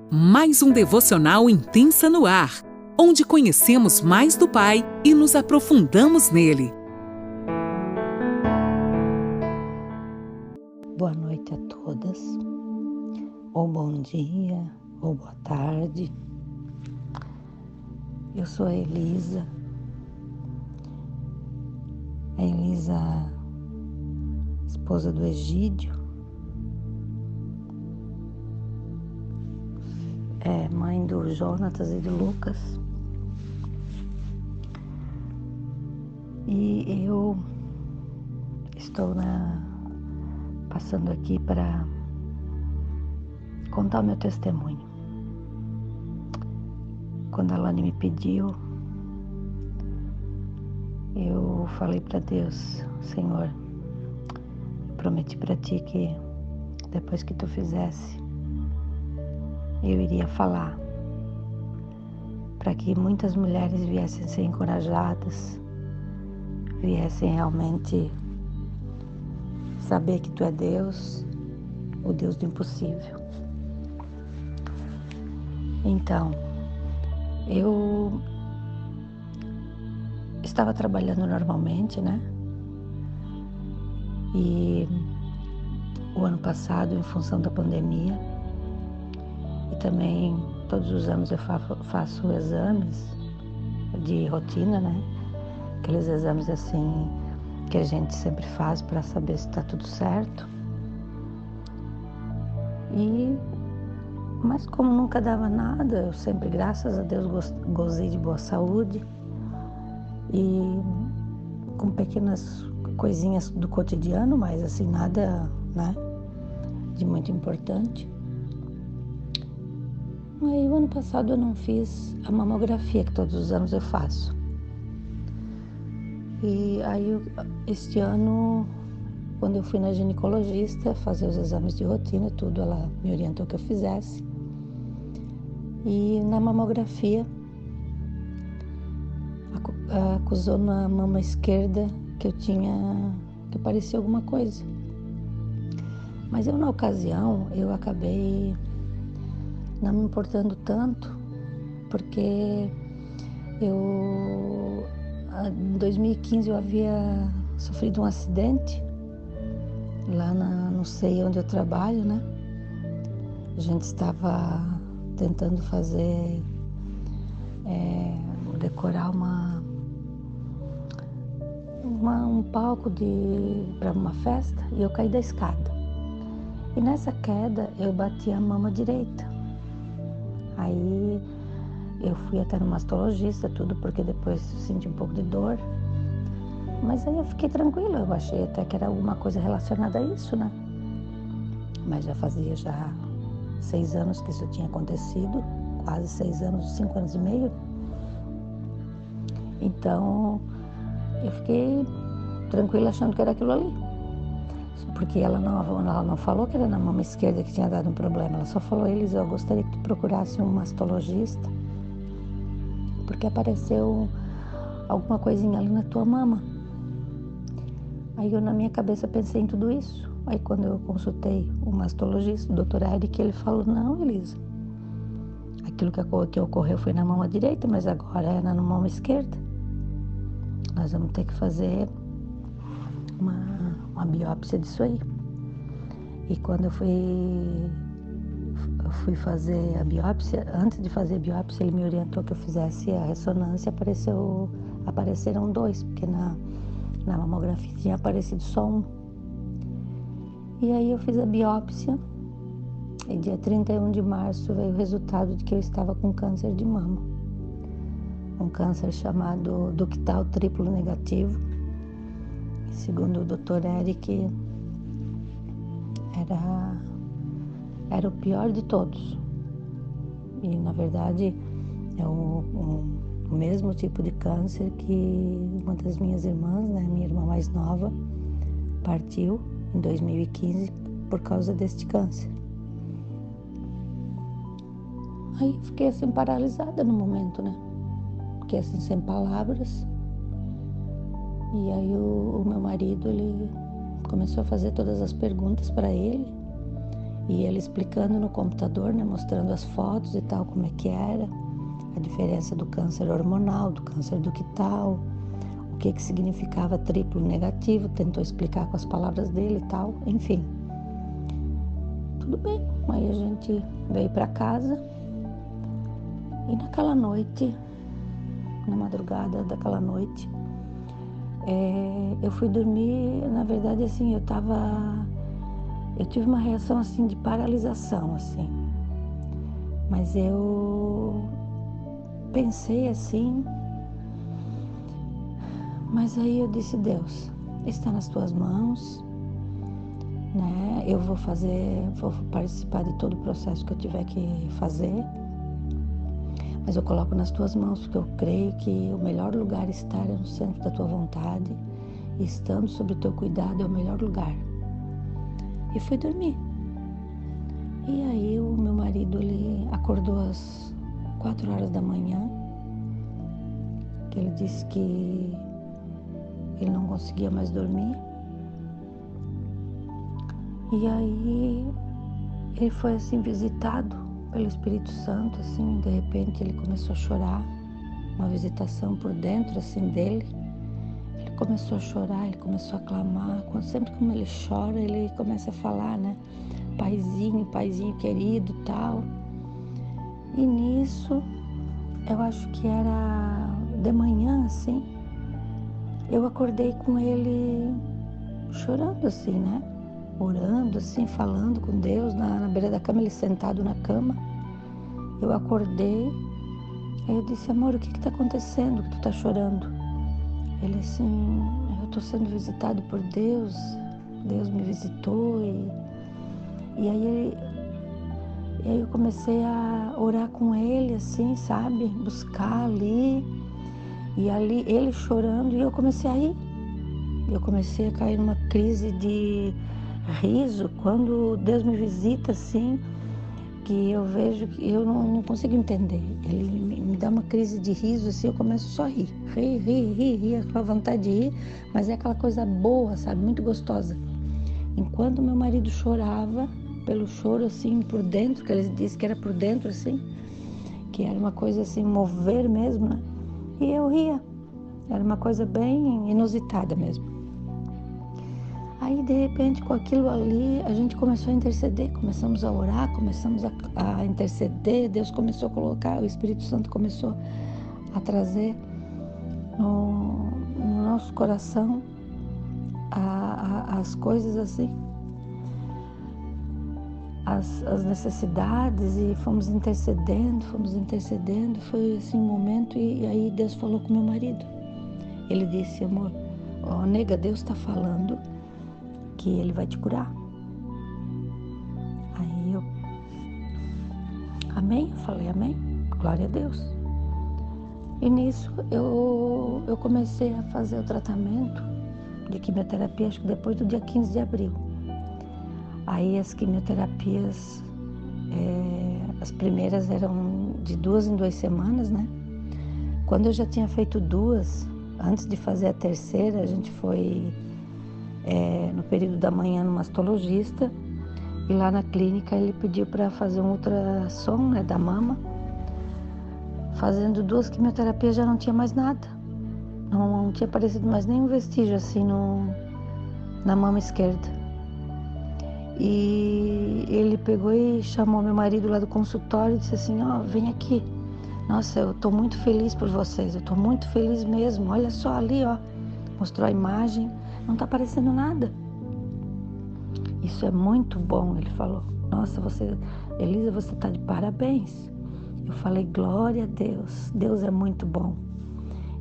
Mais um devocional Intensa no Ar, onde conhecemos mais do Pai e nos aprofundamos nele. Boa noite a todas, ou bom dia, ou boa tarde. Eu sou a Elisa, esposa do Egídio, mãe do Jonatas e do Lucas. E eu estou passando aqui para contar o meu testemunho. Quando a Lani me pediu, eu falei para Deus: Senhor, prometi para Ti que depois que Tu fizesse, eu iria falar, para que muitas mulheres viessem a ser encorajadas, viessem realmente saber que Tu é Deus, o Deus do impossível. Então, eu estava trabalhando normalmente, né? E o ano passado, em função da pandemia, e também todos os anos eu faço exames de rotina, né? Aqueles exames assim que a gente sempre faz para saber se está tudo certo. Mas como nunca dava nada, eu sempre, graças a Deus, gozei de boa saúde e com pequenas coisinhas do cotidiano, mas assim nada, né, de muito importante. Aí o ano passado eu não fiz a mamografia que todos os anos eu faço. E aí este ano, quando eu fui na ginecologista fazer os exames de rotina, tudo, ela me orientou que eu fizesse. E na mamografia, acusou na mama esquerda que parecia alguma coisa. Mas eu, na ocasião, eu acabei não me importando tanto, porque em 2015 eu havia sofrido um acidente lá não sei onde eu trabalho, né? A gente estava tentando decorar um palco para uma festa, e eu caí da escada. E nessa queda eu bati a mama direita. Aí eu fui até no mastologista, tudo, porque depois senti um pouco de dor. Mas aí eu fiquei tranquila, eu achei até que era alguma coisa relacionada a isso, né? Mas já fazia 6 anos que isso tinha acontecido, quase 6 anos, 5 anos e meio. Então, eu fiquei tranquila achando que era aquilo ali. Porque ela não falou que era na mama esquerda que tinha dado um problema. Ela só falou: Elisa, eu gostaria que tu procurasse um mastologista, porque apareceu alguma coisinha ali na tua mama. Aí eu, na minha cabeça, pensei em tudo isso. Aí quando eu consultei o mastologista, o Dr. Eric, ele falou: não, Elisa, aquilo que ocorreu foi na mama direita, mas agora é na mama esquerda. Nós vamos ter que fazer uma biópsia disso aí. E quando eu fui fazer a biópsia, antes de fazer a biópsia, ele me orientou que eu fizesse a ressonância. Apareceram 2, porque na mamografia tinha aparecido só 1. E aí eu fiz a biópsia, e dia 31 de março veio o resultado de que eu estava com câncer de mama. Um câncer chamado ductal triplo negativo. Segundo o Dr. Eric, era o pior de todos. E, na verdade, é o mesmo tipo de câncer que uma das minhas irmãs, né, minha irmã mais nova, partiu em 2015 por causa deste câncer. Aí fiquei assim paralisada no momento, né? Fiquei assim sem palavras. E aí o meu marido, ele começou a fazer todas as perguntas para ele. E ele explicando no computador, né, mostrando as fotos e tal, como é que era, a diferença do câncer hormonal, do câncer ductal, o que significava triplo negativo, tentou explicar com as palavras dele e tal, enfim. Tudo bem, aí a gente veio para casa e naquela noite, na madrugada daquela noite, eu fui dormir, na verdade, assim, eu tive uma reação, assim, de paralisação, assim, mas eu pensei assim, mas aí eu disse, Deus, está nas tuas mãos, né? Eu vou participar de todo o processo que eu tiver que fazer, mas eu coloco nas tuas mãos, porque eu creio que o melhor lugar estar é no centro da tua vontade, e estando sob o teu cuidado é o melhor lugar. E fui dormir. E aí o meu marido, ele acordou às 4 horas da manhã, que ele disse que ele não conseguia mais dormir. E aí ele foi assim visitado pelo Espírito Santo, assim, de repente ele começou a chorar, uma visitação por dentro assim dele. Ele começou a chorar, ele começou a clamar. Sempre que ele chora, ele começa a falar, né? Paizinho querido, tal. E nisso, eu acho que era de manhã, assim, eu acordei com ele chorando, assim, né? Orando, assim, falando com Deus na beira da cama, ele sentado na cama. Eu acordei, aí eu disse, amor, o que está acontecendo que tu tá chorando? Ele assim, eu estou sendo visitado por Deus, Deus me visitou e aí eu comecei a orar com ele, assim, sabe? Buscar ali, e ali ele chorando, e eu comecei a rir. Eu comecei a cair numa crise de riso, quando Deus me visita, assim, que eu vejo que eu não consigo entender. Ele me dá uma crise de riso, assim, eu começo só a rir. Rir, aquela vontade de rir, mas é aquela coisa boa, sabe? Muito gostosa. Enquanto meu marido chorava, pelo choro, assim, por dentro, que ele disse que era por dentro, assim, que era uma coisa, assim, mover mesmo, né? E eu ria. Era uma coisa bem inusitada mesmo. Aí, de repente, com aquilo ali, a gente começou a interceder, começamos a orar, começamos a interceder, Deus começou a colocar, o Espírito Santo começou a trazer no nosso coração as coisas assim, as necessidades, e fomos intercedendo, foi assim um momento, e aí Deus falou com meu marido. Ele disse, amor, nega, Deus está falando que Ele vai te curar. Aí eu, amém? Eu falei, amém, glória a Deus. E nisso eu comecei a fazer o tratamento de quimioterapia, acho que depois do dia 15 de abril. Aí as quimioterapias, as primeiras eram de 2 em 2 semanas, né? Quando eu já tinha feito 2, antes de fazer a terceira, a gente foi no período da manhã no mastologista, e lá na clínica ele pediu para fazer um ultrassom, né, da mama. Fazendo 2 quimioterapias já não tinha mais nada. Não tinha aparecido mais nenhum vestígio assim na mama esquerda. E ele pegou e chamou meu marido lá do consultório e disse assim, vem aqui. Nossa, eu tô muito feliz por vocês, eu tô muito feliz mesmo. Olha só ali, mostrou a imagem, não tá aparecendo nada. Isso é muito bom, ele falou. Nossa, Elisa, você tá de parabéns. Eu falei, glória a Deus, Deus é muito bom.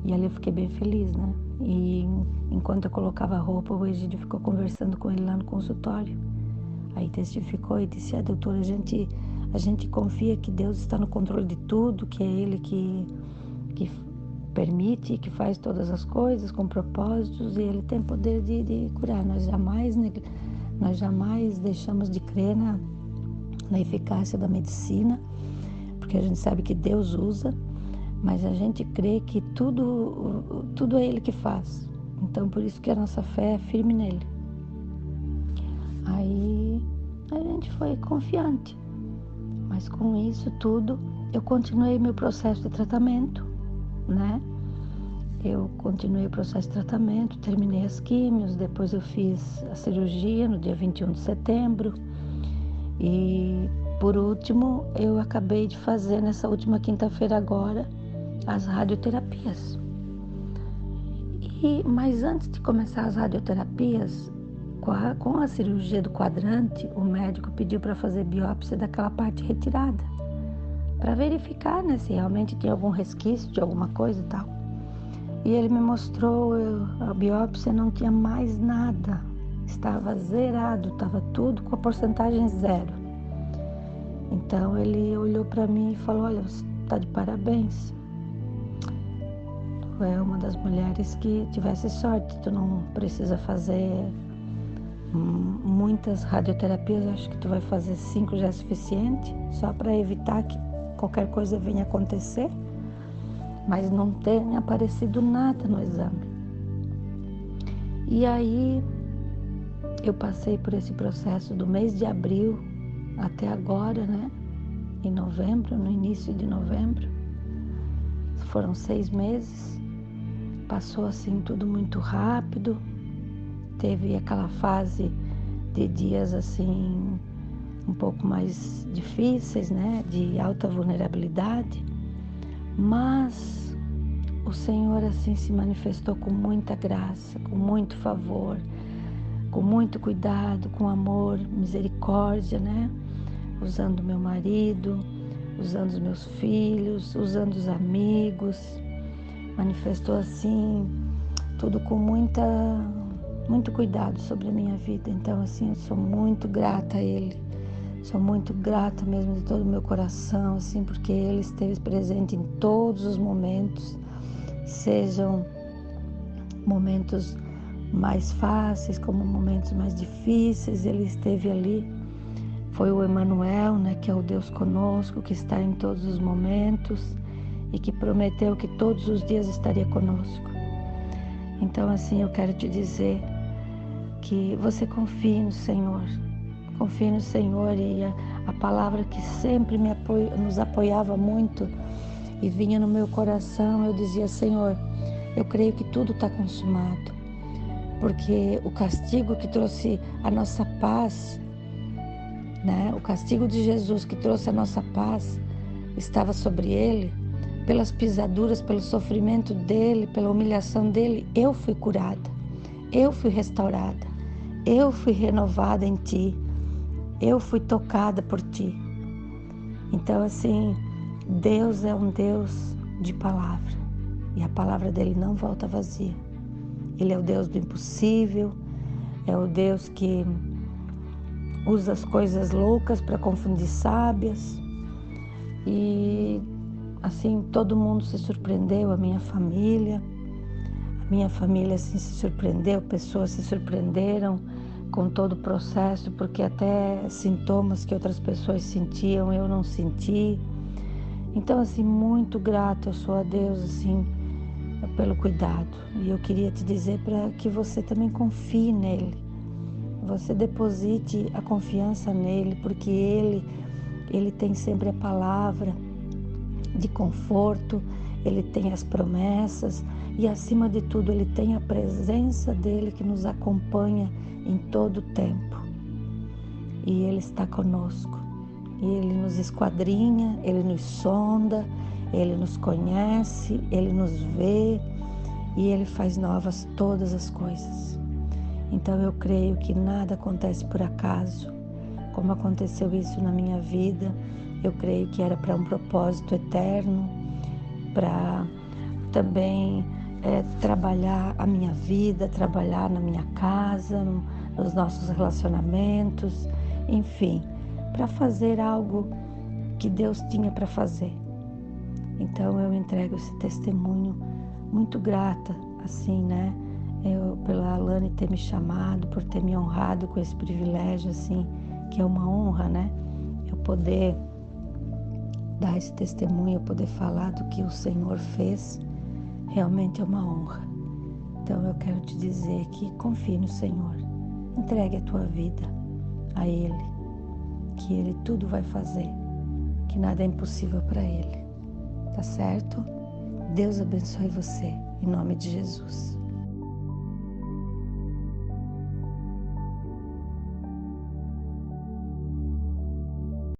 E ali eu fiquei bem feliz, né? E enquanto eu colocava a roupa, o Egídio ficou conversando com ele lá no consultório. Aí testificou e disse, doutora, a gente confia que Deus está no controle de tudo, que é Ele que permite, que faz todas as coisas com propósitos, e Ele tem poder de curar. Nós jamais deixamos de crer na eficácia da medicina, porque a gente sabe que Deus usa, mas a gente crê que tudo é Ele que faz. Então, por isso que a nossa fé é firme nele. Aí A gente foi confiante. Mas com isso tudo, eu continuei meu processo de tratamento, né? Eu continuei o processo de tratamento, terminei as químios, depois eu fiz a cirurgia no dia 21 de setembro. E, por último, eu acabei de fazer nessa última quinta-feira agora as radioterapias. Mas antes de começar as radioterapias, com a cirurgia do quadrante, o médico pediu para fazer biópsia daquela parte retirada, para verificar, né, se realmente tinha algum resquício de alguma coisa e tal. E ele me mostrou, a biópsia não tinha mais nada, estava zerado, estava tudo com a porcentagem 0. Então ele olhou para mim e falou: olha, você está de parabéns. Tu é uma das mulheres que tivesse sorte, tu não precisa fazer muitas radioterapias, acho que tu vai fazer 5 já é suficiente, só para evitar que qualquer coisa venha acontecer, mas não tenha aparecido nada no exame. E aí eu passei por esse processo do mês de abril até agora, né? Em novembro, no início de novembro, foram 6 meses, passou assim tudo muito rápido. Teve aquela fase de dias assim um pouco mais difíceis, né, de alta vulnerabilidade, mas o Senhor assim se manifestou com muita graça, com muito favor, com muito cuidado, com amor, misericórdia, né, usando meu marido, usando os meus filhos, usando os amigos, manifestou assim tudo com muito cuidado sobre a minha vida. Então assim, eu sou muito grata a Ele, sou muito grata mesmo de todo o meu coração, assim, porque Ele esteve presente em todos os momentos, sejam momentos mais fáceis, como momentos mais difíceis, Ele esteve ali. Foi o Emmanuel, né, que é o Deus conosco, que está em todos os momentos e que prometeu que todos os dias estaria conosco. Então assim, eu quero te dizer que você confie no Senhor. Confie no Senhor, e a palavra que sempre nos apoiava muito e vinha no meu coração, eu dizia: Senhor, eu creio que tudo está consumado, porque o castigo que trouxe a nossa paz, né, o castigo de Jesus que trouxe a nossa paz estava sobre Ele, pelas pisaduras, pelo sofrimento dele, pela humilhação dele, eu fui curada, eu fui restaurada, eu fui renovada em ti, eu fui tocada por ti. Então assim, Deus é um Deus de palavra, e a palavra dele não volta vazia. Ele é o Deus do impossível, é o Deus que usa as coisas loucas para confundir sábias. E assim, todo mundo se surpreendeu, a minha família assim se surpreendeu, pessoas se surpreenderam com todo o processo, porque até sintomas que outras pessoas sentiam, eu não senti. Então assim, muito grata eu sou a Deus assim pelo cuidado. E eu queria te dizer para que você também confie nele. Você deposite a confiança nele, porque ele tem sempre a palavra de conforto, ele tem as promessas e, acima de tudo, ele tem a presença dele que nos acompanha em todo o tempo. E ele está conosco. E ele nos esquadrinha, ele nos sonda, ele nos conhece, ele nos vê e ele faz novas todas as coisas. Então eu creio que nada acontece por acaso. Como aconteceu isso na minha vida, eu creio que era para um propósito eterno, para também trabalhar a minha vida, trabalhar na minha casa, nos nossos relacionamentos, enfim, para fazer algo que Deus tinha para fazer. Então eu entrego esse testemunho muito grata, assim, né? Pela Alane ter me chamado, por ter me honrado com esse privilégio, assim, que é uma honra, né? Eu poder dar esse testemunho, eu poder falar do que o Senhor fez, realmente é uma honra. Então eu quero te dizer que confie no Senhor, entregue a tua vida a Ele, que Ele tudo vai fazer, que nada é impossível para Ele. Tá certo? Deus abençoe você, em nome de Jesus.